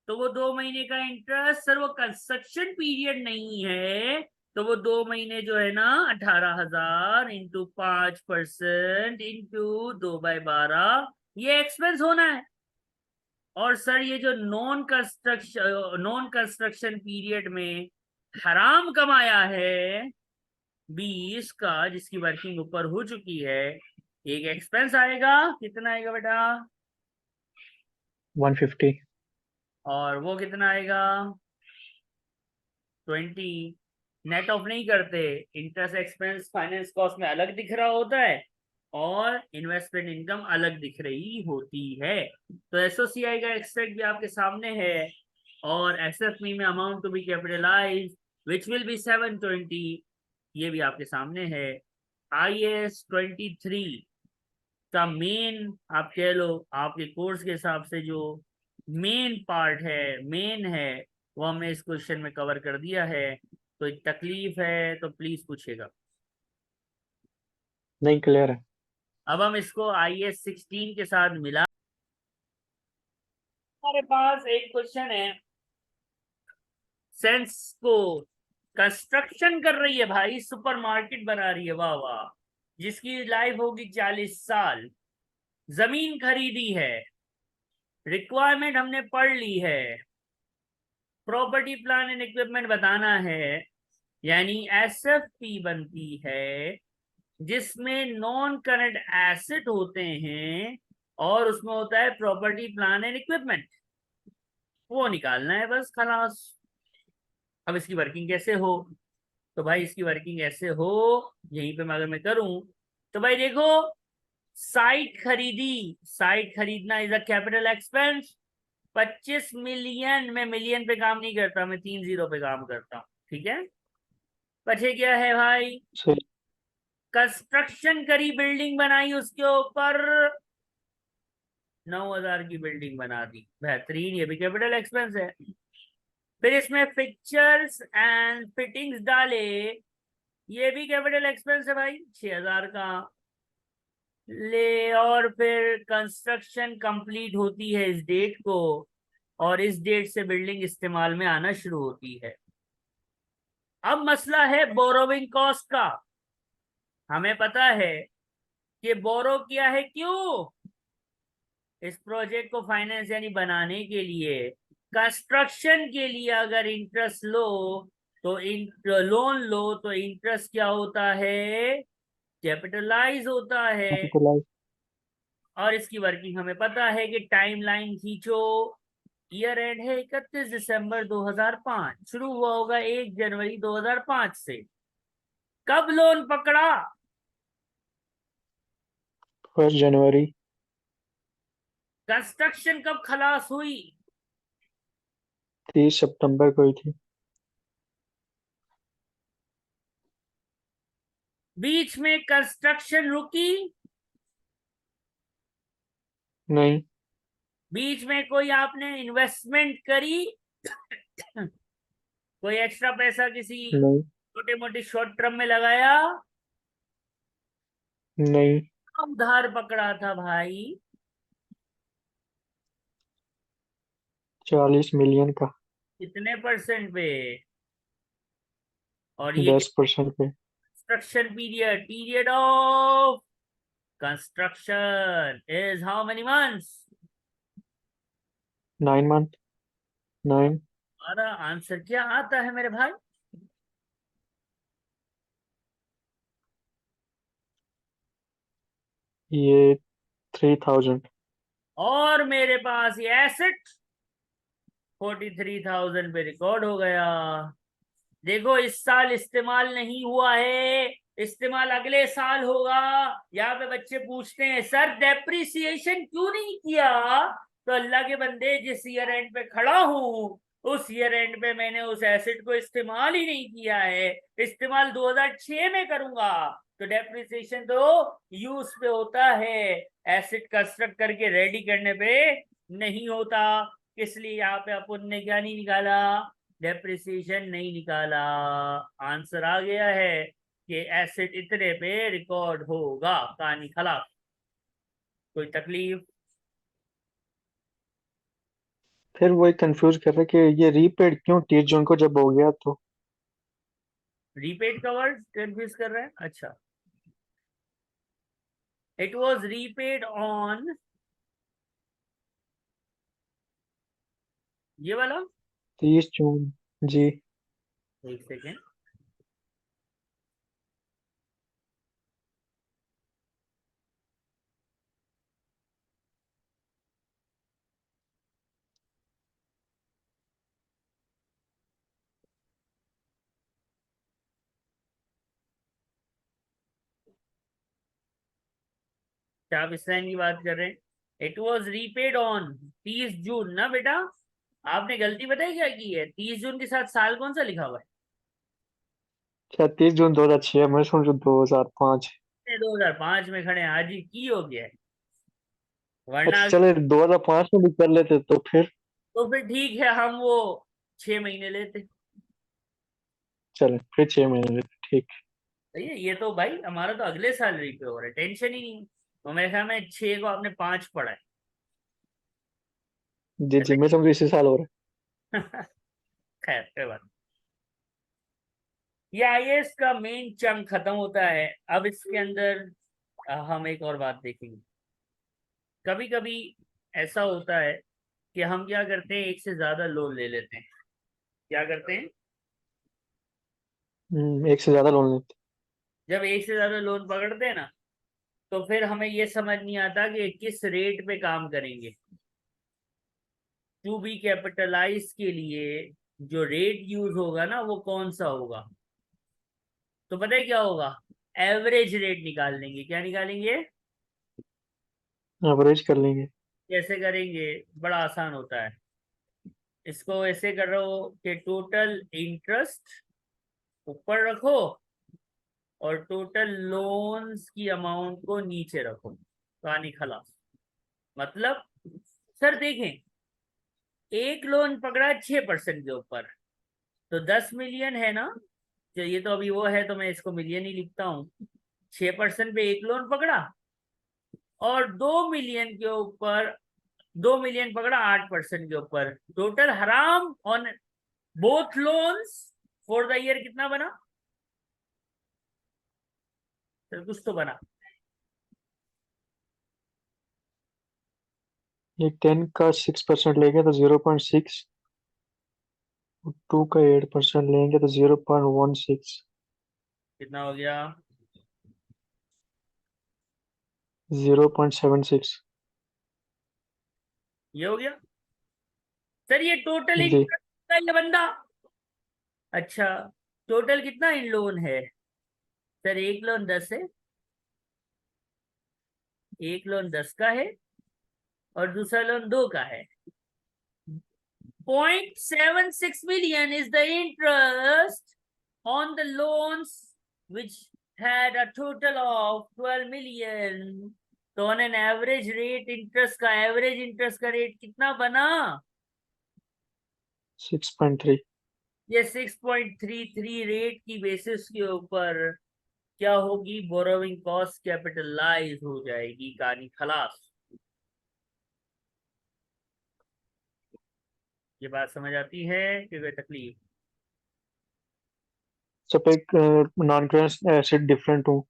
तो वो 2 महीने का इंटरेस्ट, सर वो कंस्ट्रक्शन पीरियड नहीं है, तो वो 2 महीने जो है ना, 18,000 इंटू 5% इंटू 2/12, ये एक्सपेंस होना है। और सर ये जो नॉन कंस्ट्रक्शन पीरियड में हराम कमाया है 20 का, जिसकी वर्किंग ऊपर हो चुकी है, एक एक्सपेंस आएगा, कितना आएगा बेटा? 150। और वो कितना आएगा? 20। नेट ऑफ नहीं करते, इंटरेस्ट एक्सपेंस फाइनेंस कॉस्ट में अलग दिख रहा होता है और इन्वेस्टमेंट इनकम अलग दिख रही होती है। तो एसओसीआई का एक्सपेक्ट भी आपके सामने है, और एसएफपी में amount to be capitalize which will be 720, ये भी आपके सामने है। IAS 23 का मेन, आप कह लो आपके कोर्स के हिसाब से जो मेन पार्ट है, मेन है, वो हमने इस क्वेश्चन में कवर कर दिया है। कोई तकलीफ है तो प्लीज पूछेगा। नहीं, क्लियर है। अब हम इसको IAS 16 के साथ मिला, हमारे पास एक क्वेश्चन है, सेंस को कंस्ट्रक्शन कर रही है भाई, सुपरमार्केट बना रही है, वाह वाह, जिसकी लाइफ होगी 40 साल, जमीन खरीदी है, रिक्वायरमेंट हमने पढ़ ली है, प्रॉपर्टी प्लान एंड इक्विपमेंट बताना है, यानी एसएफपी बनती है जिसमें नॉन करंट एसेट होते हैं और उसमें होता है प्रॉपर्टी प्लान एंड इक्विपमेंट, वो निकालना है बस, खलास। अब इसकी वर्किंग कैसे हो? तो भाई इसकी वर्किंग ऐसे हो, यहीं पे अगर मैं करूं तो भाई देखो, साइट खरीदी, साइट खरीदना is a capital expense. 25 million, में मिलियन पे काम नहीं करता, मैं 3 जीरो पे काम करता हूँ, ठीक है। पछे क्या है भाई? सही। कंस्ट्रक्शन करी, बिल्डिंग बनाई, उसके ऊपर 9,000 की बिल्डिंग बना दी, बेहतरीन, ये भी कैपिटल एक्सपेंस है। फिर इसमें पिक्चर्स एंड फिटिंग्स डाले, ये भी कैपिटल एक्सपेंस है भाई, 6,000 का ले। और फिर कंस्ट्रक्शन कंप्लीट होती है इस डेट को, और इस डेट से बिल्डिंग इस्तेमाल में आना शुरू होती है। अब मसला है बोरोविंग कॉस्ट का। हमें पता है कि बोरो किया है क्यों, इस प्रोजेक्ट को फाइनेंस यानी बनाने के लिए। कंस्ट्रक्शन के लिए अगर इंटरेस्ट लो तो लोन लो तो इंटरेस्ट क्या होता है? कैपिटलाइज होता है। कैपिटलाइज। और इसकी वर्किंग हमें पता है कि टाइमलाइन खींचो, ईयर एंड है 31 दिसंबर 2005, शुरू हुआ होगा 1 जनवरी 2005 से। कब लोन पकड़ा? 1 जनवरी। कंस्ट्रक्शन कब खलास हुई? 30 सितंबर को ही थी। बीच में कंस्ट्रक्शन रुकी? नहीं। बीच में कोई आपने इन्वेस्टमेंट करी? कोई एक्स्ट्रा पैसा किसी नहीं। छोटे मोटे शॉर्ट टर्म में लगाया? नहीं। उधार पकड़ा था भाई? 40 मिलियन का। कितने परसेंट पे? और ये 10% पे। Construction period, period of construction is how many months? 9 month. 9। हमारा आंसर क्या आता है मेरे भाई? ये 3000। और मेरे पास ये एसेट 43,000 पे रिकॉर्ड हो गया। देखो इस साल इस्तेमाल नहीं हुआ है, इस्तेमाल अगले साल होगा। यहाँ पे बच्चे पूछते हैं सर डेप्रिसिएशन क्यों नहीं किया? तो अल्लाह के बंदे, जिस ईयर एंड पे खड़ा हूँ उस ईयर एंड पे मैंने उस एसेट को इस्तेमाल ही नहीं किया है। इस्तेमाल 2006 में करूंगा तो डेप्रिसिएशन तो यूज पे होता है, एसेट कंस्ट्रक्ट करके रेडी करने पे नहीं होता। इसलिए यहाँ पे अपन ने क्या नहीं निकाला? डेप्रिसिएशन नहीं निकाला। आंसर आ गया है कि एसेट इतने पे रिकॉर्ड होगा, कहानी खलास। कोई तकलीफ? फिर वही कंफ्यूज कर रहे कि ये रीपेड क्यों 30 जून को जब हो गया तो। रीपेड का वर्ड कंफ्यूज कर रहे हैं, अच्छा। इट वॉज रीपेड ऑन ये वाला। 30 जून। जी। एक सेकेंड। क्या आप इस लाइन की बात कर रहे हैं? इट वॉज रीपेड ऑन 30 जून ना बेटा। आपने गलती बताई क्या की है? 30 जून के साथ साल कौन सा लिखा हुआ है? अच्छा, 30 जून 2006, मैं समझू 2005। 2005 में खड़े हैं हाजी, की हो गया है। वरना अच्छा चले, 2005 में भी कर लेते तो फिर। तो फिर ठीक है, हम वो 6 महीने लेते। चले फिर 6 महीने लेते, ठीक। सही है, ये तो भाई हमारा तो अगले साल रीपे हो रहा है, टेंशन ही नहीं है। तो मेरे ख्याल में 6 को आपने 5 पढ़ा है। जी ऐसा जी, मैं समझू इसी साल हो रहा खैर कोई बात नहीं। ये आईएएस का मेन चंक खत्म होता है। अब इसके अंदर हम एक और बात देखेंगे। कभी कभी ऐसा होता है कि हम क्या करते हैं, एक से ज्यादा लोन ले लेते हैं। क्या करते हैं? है। एक से ज्यादा लोन लेते। जब एक से ज्यादा लोन पकड़ते हैं ना, तो फिर हमें ये समझ नहीं आता कि किस रेट पे काम करेंगे। टू बी कैपिटलाइज के लिए जो रेट यूज होगा ना, वो कौन सा होगा? तो पता है क्या होगा? एवरेज रेट निकाल लेंगे। क्या निकालेंगे? एवरेज कर लेंगे। कैसे करेंगे? बड़ा आसान होता है। इसको ऐसे करो कि टोटल इंटरेस्ट ऊपर रखो और टोटल लोन्स की अमाउंट को नीचे रखो, कहानी खलास। मतलब सर देखें, एक लोन पकड़ा 6% के ऊपर, तो 10 मिलियन है ना। तो ये तो अभी वो है, तो मैं इसको मिलियन ही लिखता हूँ। 6% पे एक लोन पकड़ा, और 2 मिलियन के ऊपर 2 मिलियन पकड़ा 8% के ऊपर, टोटल हराम on both loans for the year कितना बना? सर कुछ तो बना। ये 10 का 6% लेंगे तो 0.6। 2 का 8% लेंगे तो 0.16। कितना हो गया? 0.76। ये हो गया। सर ये टोटल जी। इंटरेस्ट है ये बंदा। अच्छा, टोटल कितना इन लोन है? सर एक लोन 10 है। एक लोन 10 का है और दूसरा लोन 2 का है। 0.76 million is the interest on the loans which had a total of 12 million. तो on an average rate interest का एवरेज इंटरेस्ट का रेट कितना बना? 6.3। ये 6.33 रेट की बेसिस के ऊपर क्या होगी? बोरोविंग कॉस्ट कैपिटलाइज हो जाएगी, कहानी खलास। ये बात समझ आती है कि कोई तकलीफ? सब एक नॉन करंट एसेट डिफरेंट हूँ।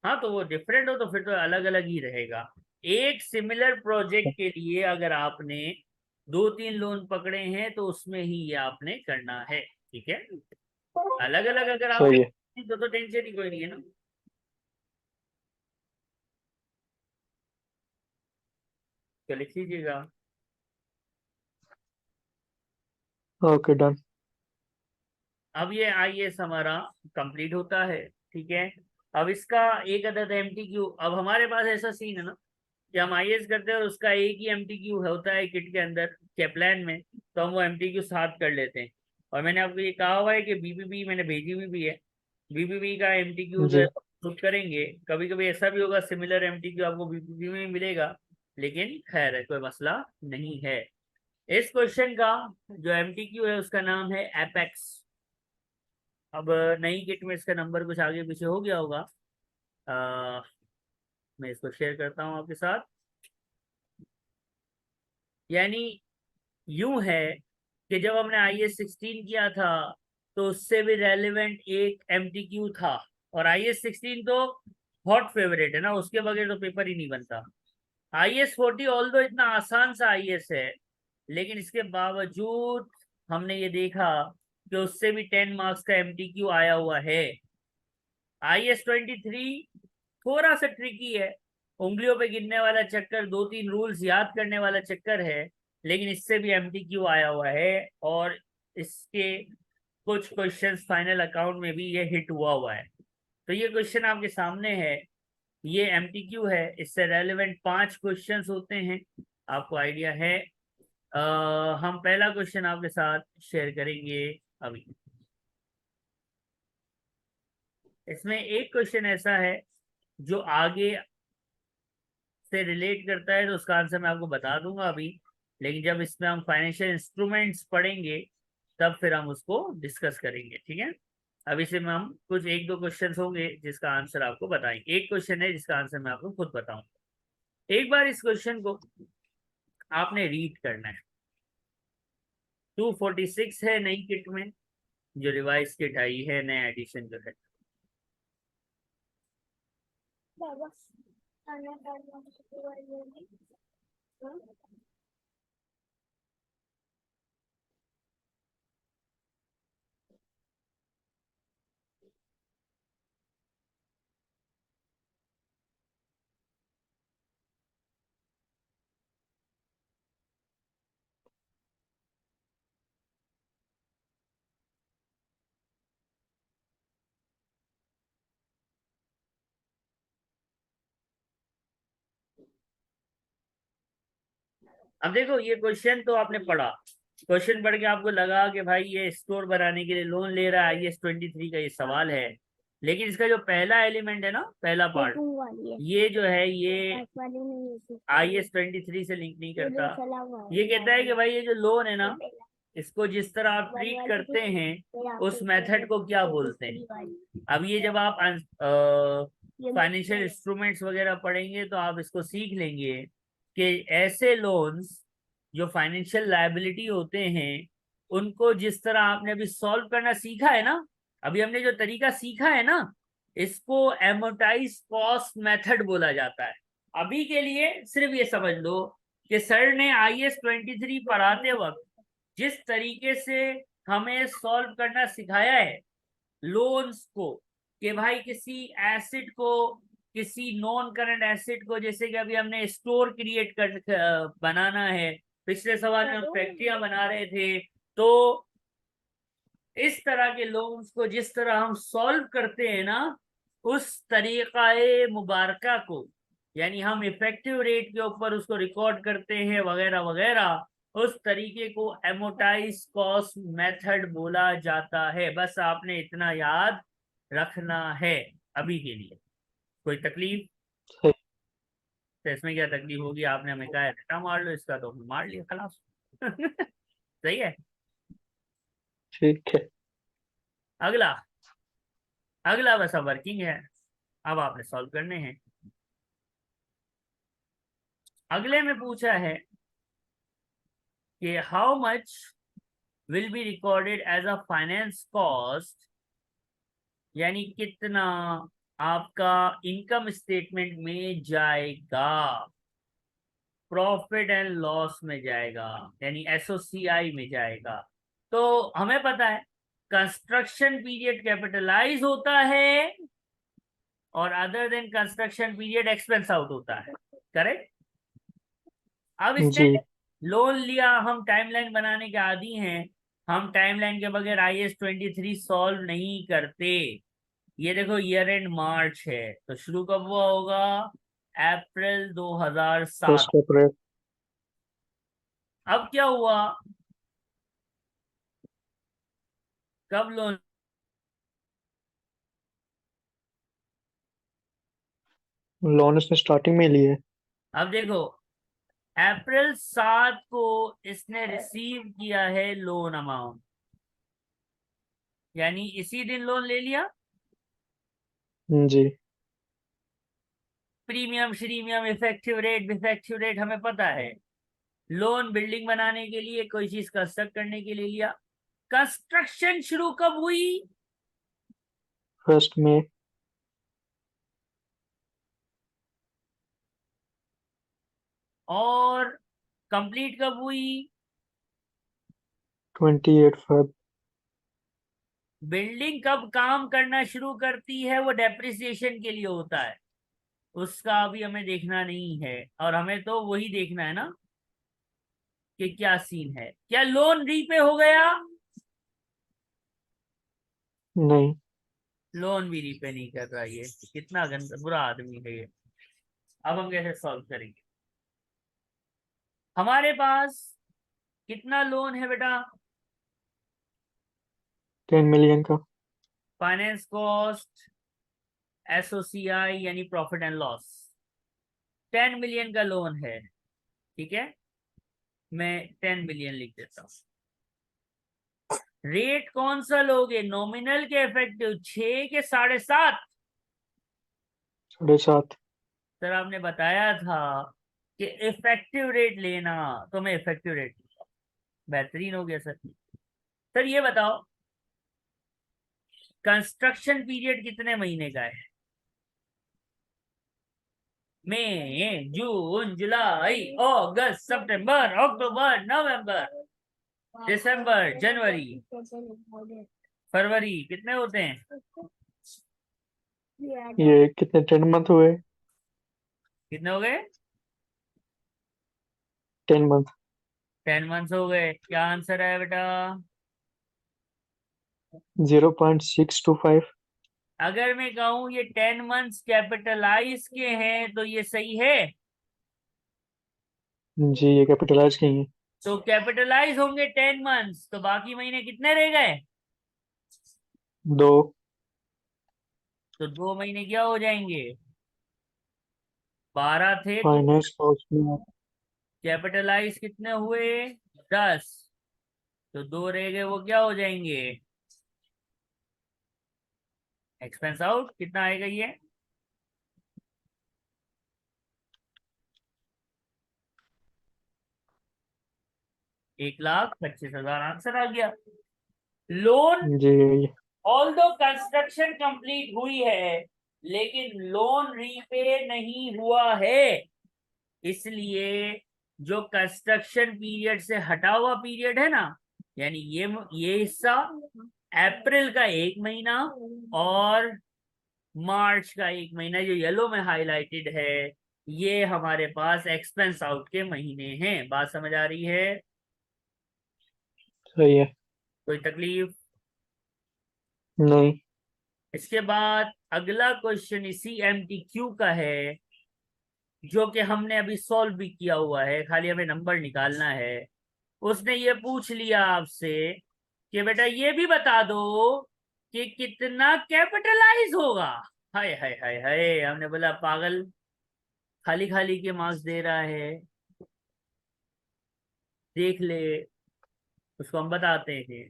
हाँ, तो वो डिफरेंट हो तो फिर तो अलग अलग ही रहेगा। एक सिमिलर प्रोजेक्ट के लिए अगर आपने 2-3 लोन पकड़े हैं तो उसमें ही ये आपने करना है, ठीक है। अलग अलग अगर सही आपके है। तो टेंशन ही कोई नहीं है ना। तो लिख लीजिएगा। Okay done. अब ये आईएएस हमारा कंप्लीट होता है, ठीक है। अब इसका एक अदद एमटीक्यू, अब हमारे पास ऐसा सीन है ना कि हम आईएएस करते हैं और उसका एक ही एमटीक्यू होता है किट के अंदर के प्लान में, तो हम वो एमटीक्यू साथ कर लेते हैं। और मैंने आपको ये कहा हुआ है कि बीबीबी मैंने भेजी हुई भी है। बीबीबी का एमटीक्यू जो है जी। खुद करेंगे। कभी कभी ऐसा भी होगा सिमिलर एमटीक्यू आपको बीबीबी में मिलेगा, लेकिन खैर है, कोई मसला नहीं है। इस क्वेश्चन का जो एमटीक्यू है उसका नाम है एपेक्स। अब नई किट में इसका नंबर कुछ आगे पीछे हो गया होगा। आ, मैं इसको शेयर करता हूँ आपके साथ। यानी यूं है कि जब हमने IS-16 किया था तो उससे भी रेलेवेंट एक एमटीक्यू था। और IS-16 तो हॉट फेवरेट है ना, उसके बगैर तो पेपर ही नहीं बनता। IS-40 ऑल्दो इतना आसान सा आईएएस है, लेकिन इसके बावजूद हमने ये देखा कि उससे भी 10 मार्क्स का एमटीक्यू आया हुआ है। IS-23 थोड़ा सा ट्रिकी है, उंगलियों पे गिनने वाला चक्कर, 2-3 रूल्स याद करने वाला चक्कर है, लेकिन इससे भी एमटीक्यू आया हुआ है। और इसके कुछ क्वेश्चंस फाइनल अकाउंट में भी ये हिट हुआ है। तो ये क्वेश्चन आपके सामने है, ये एमटीक्यू है, इससे रेलेवेंट 5 क्वेश्चंस होते हैं, आपको आइडिया है। हम पहला क्वेश्चन आपके साथ शेयर करेंगे अभी। इसमें एक क्वेश्चन ऐसा है जो आगे से रिलेट करता है, तो उसका आंसर मैं आपको बता दूंगा अभी, लेकिन जब इसमें हम फाइनेंशियल इंस्ट्रूमेंट्स पढ़ेंगे तब फिर हम उसको डिस्कस करेंगे, ठीक है। अभी से हम कुछ 1-2 क्वेश्चन होंगे जिसका आंसर आपको बताएंगे, एक क्वेश्चन है जिसका आंसर मैं आपको खुद बताऊंगा। एक बार इस क्वेश्चन को आपने रीड करना है। 246 है नई किट में, जो रिवाइज किट आई है, नया एडिशन जो है। अब देखो, ये क्वेश्चन तो आपने पढ़ा, क्वेश्चन पढ़ के आपको लगा कि भाई ये स्टोर बनाने के लिए लोन ले रहा है, IS-23 का ये सवाल है। लेकिन इसका जो पहला एलिमेंट है ना, पहला पार्ट, ये जो है ये IS-23 से लिंक नहीं करता। ये कहता है कि भाई ये जो लोन है ना, इसको जिस तरह आप ट्रीट करते हैं उस मेथड को क्या बोलते हैं। अब ये जब आप फाइनेंशियल इंस्ट्रूमेंट्स वगैरह पढ़ेंगे तो आप इसको सीख लेंगे कि ऐसे लोन्स जो फाइनेंशियल लायबिलिटी होते हैं, उनको जिस तरह आपने अभी सॉल्व करना सीखा है ना, अभी हमने जो तरीका सीखा है ना, इसको एमोटाइज कॉस्ट मेथड बोला जाता है। अभी के लिए सिर्फ ये समझ लो कि सर ने IS-23 पढ़ाते वक्त जिस तरीके से हमें सॉल्व करना सिखाया है लोन्स को, कि भाई किसी एसिड को, किसी नॉन करंट एसिड को, जैसे कि अभी हमने स्टोर क्रिएट कर बनाना है, पिछले सवाल में हम फैक्ट्रियां बना रहे थे, तो इस तरह के लोन्स को जिस तरह हम सॉल्व करते हैं ना, उस तरीकाए मुबारका को, यानी हम इफेक्टिव रेट के ऊपर उसको रिकॉर्ड करते हैं वगैरह वगैरह, उस तरीके को एमोटाइज कॉस्ट मेथड बोला जाता है। बस आपने इतना याद रखना है अभी के लिए। कोई तकलीफ? सही। तो इसमें क्या तकलीफ होगी, आपने हमें कहा है रट्टा मार लो इसका, तो मार लिया खलास। सही है। ठीक है। अगला, अगला बस अब वर्किंग है, अब आपने सॉल्व करने हैं। अगले में पूछा है कि how much will be recorded as a finance cost, यानी कितना आपका इनकम स्टेटमेंट में जाएगा, प्रॉफिट एंड लॉस में जाएगा, यानी SOCI में जाएगा। तो हमें पता है कंस्ट्रक्शन पीरियड कैपिटलाइज होता है और other than construction period expense out होता है, करेक्ट। अब इसने जी। लोन लिया, हम टाइमलाइन बनाने के आदी हैं, हम टाइमलाइन के बगैर IS-23 सॉल्व नहीं करते। ये देखो ईयर एंड मार्च है, तो शुरू कब हुआ होगा, अप्रैल 2007। 1 अप्रैल। अब क्या हुआ, कब लोन, लोन उसने स्टार्टिंग में लिए। अब देखो अप्रैल 7 को इसने रिसीव किया है लोन अमाउंट, यानी इसी दिन लोन ले लिया। जी। प्रीमियम श्रीमियम इफेक्टिव रेट डिफेक्टिव रेट हमें पता है। लोन बिल्डिंग बनाने के लिए, कोई चीज कंस्ट्रक्ट करने के लिए लिया। कंस्ट्रक्शन शुरू कब हुई, 1 मई। और कंप्लीट कब हुई, 28 Feb। बिल्डिंग कब काम करना शुरू करती है वो डेप्रिसिएशन के लिए होता है, उसका अभी हमें देखना नहीं है, और हमें तो वही देखना है ना कि क्या सीन है। क्या लोन रीपे हो गया? नहीं। लोन भी रीपे नहीं कर रहा, ये कितना गंदा बुरा आदमी है ये। अब हम कैसे सॉल्व करेंगे? हमारे पास कितना लोन है बेटा? 10 million का। फाइनेंस कॉस्ट, एसओसीआई यानी प्रॉफिट एंड लॉस, 10 मिलियन का लोन है। ठीक है, मैं 10 मिलियन लिख देता हूँ। रेट कौन सा लोगे, नॉमिनल के इफेक्टिव, 6 के 7.5? 7.5। सर आपने बताया था कि इफेक्टिव रेट लेना, तो मैं इफेक्टिव रेट लूंगा। बेहतरीन हो गया सर। सर ये बताओ, कंस्ट्रक्शन पीरियड कितने महीने का है? मई, जून, जुलाई, अगस्त, सितंबर, अक्टूबर, नवंबर, दिसंबर, जनवरी, फरवरी, कितने होते हैं? ये कितने 10 month हुए? कितने हो गए? 10 month। 10 मंथ्स हो गए। क्या आंसर है बेटा? 0.625। अगर मैं कहूं ये 10 मंथ्स कैपिटलाइज के हैं तो ये सही है? जी, ये कैपिटलाइज की है। तो कैपिटलाइज होंगे 10 मंथ्स, तो बाकी महीने कितने रह गए? 2। तो 2 महीने क्या हो जाएंगे? 12 थे तो फाइनेंस कॉस्ट में। कैपिटलाइज कितने हुए? 10। तो 2 रह गए, वो क्या हो जाएंगे? Expense out. कितना आएगा ये? 1,25,000 आंसर आ गया। लोन, जी ये। ऑल्दो कंस्ट्रक्शन कंप्लीट हुई है लेकिन लोन रीपे नहीं हुआ है, इसलिए जो कंस्ट्रक्शन पीरियड से हटा हुआ पीरियड है ना, यानी ये हिस्सा, अप्रैल का 1 महीना और मार्च का 1 महीना जो येलो में हाईलाइटेड है, ये हमारे पास एक्सपेंस आउट के महीने हैं। बात समझ आ रही है? सही है। कोई तकलीफ? नहीं। इसके बाद अगला क्वेश्चन इसी एमटीक्यू का है, जो कि हमने अभी सॉल्व भी किया हुआ है, खाली हमें नंबर निकालना है। उसने ये पूछ लिया आपसे कि बेटा ये भी बता दो कि कितना कैपिटलाइज होगा। हाय हाय हाय हाय, हमने बोला पागल, खाली खाली के मार्क्स दे रहा है, देख ले। उसको हम बताते हैं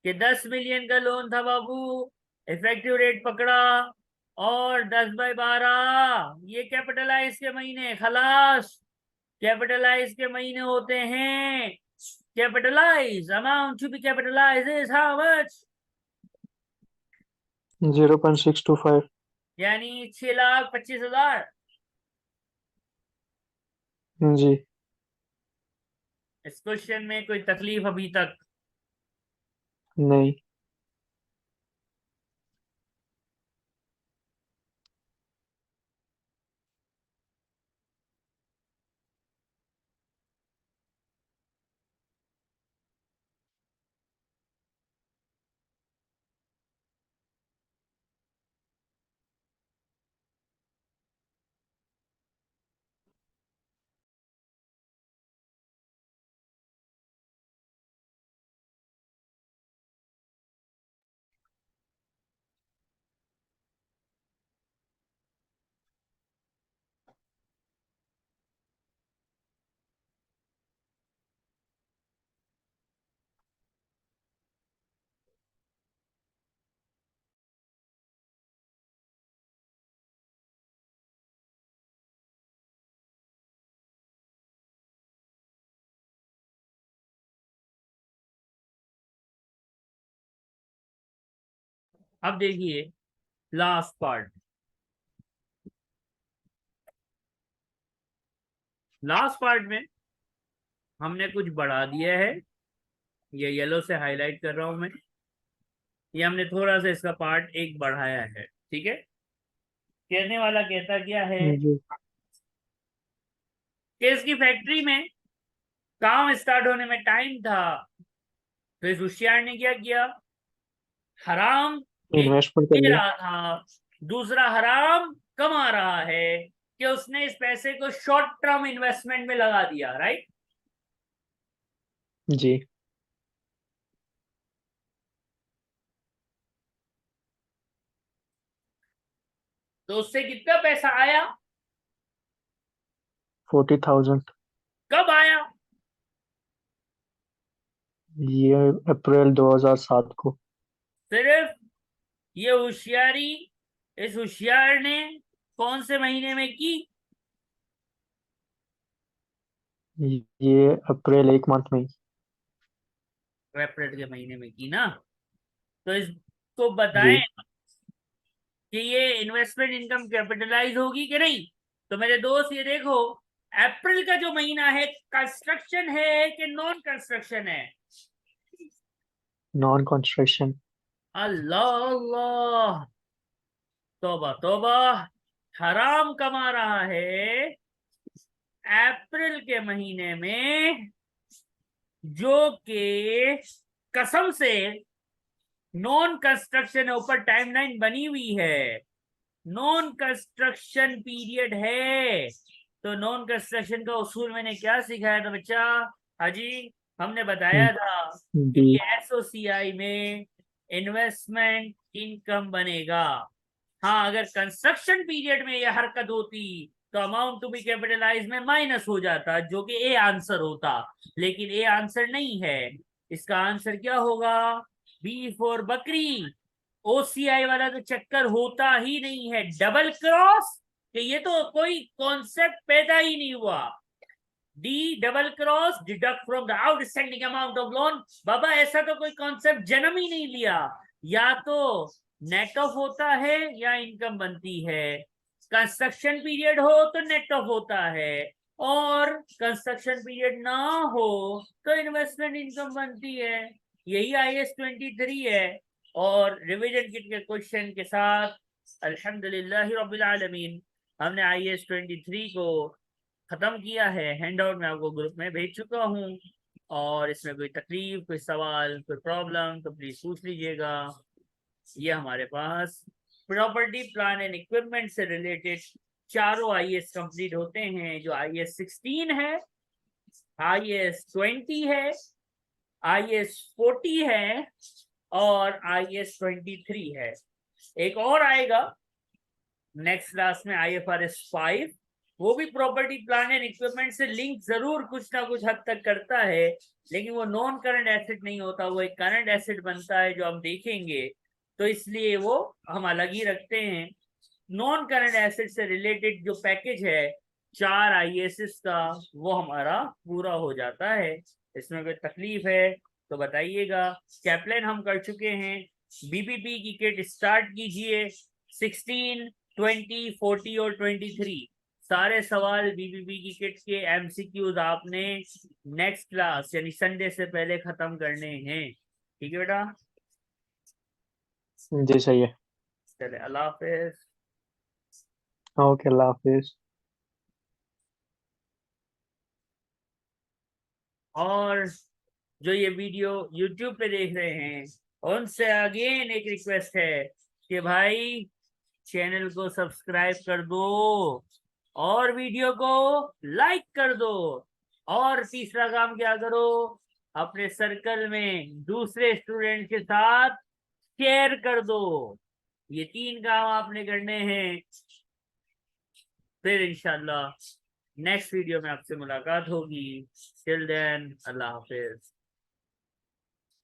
कि 10 मिलियन का लोन था बाबू, इफेक्टिव रेट पकड़ा, और 10/12 ये कैपिटलाइज के महीने, खलास। कैपिटलाइज के महीने होते हैं, capitalize amount to be capitalize is how much? 0.625। यानी 6,25,000। जी। इस क्वेश्चन में कोई तकलीफ अभी तक? नहीं। अब देखिए लास्ट पार्ट। लास्ट पार्ट में हमने कुछ बढ़ा दिया है ये येलो से हाईलाइट कर रहा हूं मैं। ये हमने थोड़ा सा इसका पार्ट एक बढ़ाया है, ठीक है। कहने वाला कहता क्या है जी। कि इसकी फैक्ट्री में काम स्टार्ट होने में टाइम था, तो इस होशियार ने क्या किया, हराम एक इन्वेस्टमेंट कर दे लिया। रहा था, दूसरा हराम कमा रहा है, कि उसने इस पैसे को शॉर्ट टर्म इन्वेस्टमेंट में लगा दिया, राइट। जी। तो उससे कितना पैसा आया, 40,000। कब आया, ये अप्रैल 2007 को। सिर्फ ये होशियारी इस होशियार ने कौन से महीने में की, ये अप्रैल 1 मंथ में ही। अप्रैल के महीने में की ना। तो इसको जी। बताएं कि ये इन्वेस्टमेंट इनकम कैपिटलाइज होगी कि नहीं। तो मेरे दोस्त ये देखो, अप्रैल का जो महीना है कंस्ट्रक्शन है कि नॉन कंस्ट्रक्शन है। Non construction. अल्लाह अल्लाह, तौबा तौबा, हराम कमा रहा है अप्रैल के महीने में, जो कि कसम से नॉन कंस्ट्रक्शन है, ऊपर टाइमलाइन बनी हुई है, नॉन कंस्ट्रक्शन पीरियड है। तो नॉन कंस्ट्रक्शन का उसूल मैंने क्या सिखाया था बच्चा, हाजी, हमने बताया था कि बी। ये एसओसीआई में इन्वेस्टमेंट इनकम बनेगा। हाँ, अगर कंस्ट्रक्शन पीरियड में यह हरकत होती तो अमाउंट टू बी कैपिटलाइज में माइनस हो जाता, जो कि ए आंसर होता, लेकिन ए आंसर नहीं है। इसका आंसर क्या होगा, बी फॉर बकरी। ओसीआई वाला तो चक्कर होता ही नहीं है, डबल क्रॉस, कि ये तो कोई कॉन्सेप्ट पैदा ही नहीं हुआ। D double cross, deduct from the outstanding amount of loan, बाबा ऐसा तो कोई कॉन्सेप्ट जन्म ही नहीं लिया। या तो नेट ऑफ होता है या इनकम बनती है, कंस्ट्रक्शन पीरियड हो तो नेट ऑफ होता है, और कंस्ट्रक्शन पीरियड ना हो तो इन्वेस्टमेंट इनकम बनती है। यही IAS 23 है। और रिवीजन किट के क्वेश्चन के साथ अल्हम्दुलिल्लाह रब्बिल आलमीन हमने IAS 23 को खत्म किया है। हैंड आउट मैं आपको ग्रुप में भेज चुका हूँ, और इसमें कोई तकलीफ, कोई सवाल, कोई प्रॉब्लम तो प्लीज पूछ लीजिएगा। ये हमारे पास प्रॉपर्टी प्लान एंड इक्विपमेंट से रिलेटेड चारों IAS कंप्लीट होते हैं, जो IAS 16 है, IAS 20 है, IAS 40 है, और IAS 23 है। एक और आएगा नेक्स्ट क्लास में, IFRS 5, वो भी प्रॉपर्टी प्लान एंड इक्विपमेंट से लिंक जरूर कुछ ना कुछ हद तक करता है, लेकिन वो नॉन करंट एसेट नहीं होता, वो एक करंट एसेट बनता है जो हम देखेंगे, तो इसलिए वो हम अलग ही रखते हैं। नॉन करंट एसेट से रिलेटेड जो पैकेज है 4 IAS का, वो हमारा पूरा हो जाता है। इसमें कोई तकलीफ है तो बताइएगा। कैप्लन हम कर चुके हैं, BPP की किट स्टार्ट कीजिए। 16, 20, 40 और 23 सारे सवाल BPP की किट के MCQs आपने नेक्स्ट क्लास यानी संडे से पहले खत्म करने हैं, ठीक है बेटा। जी सही है। चले, अल्लाह हाफिज। ओके, अल्लाह हाफिज। और जो ये वीडियो YouTube पे देख रहे हैं, उनसे अगेन एक रिक्वेस्ट है कि भाई चैनल को सब्सक्राइब कर दो, और वीडियो को लाइक कर दो, और तीसरा काम क्या करो, अपने सर्कल में दूसरे स्टूडेंट के साथ शेयर कर दो। ये 3 काम आपने करने हैं, फिर इंशाल्लाह नेक्स्ट वीडियो में आपसे मुलाकात होगी। टिल देन, अल्लाह हाफिज।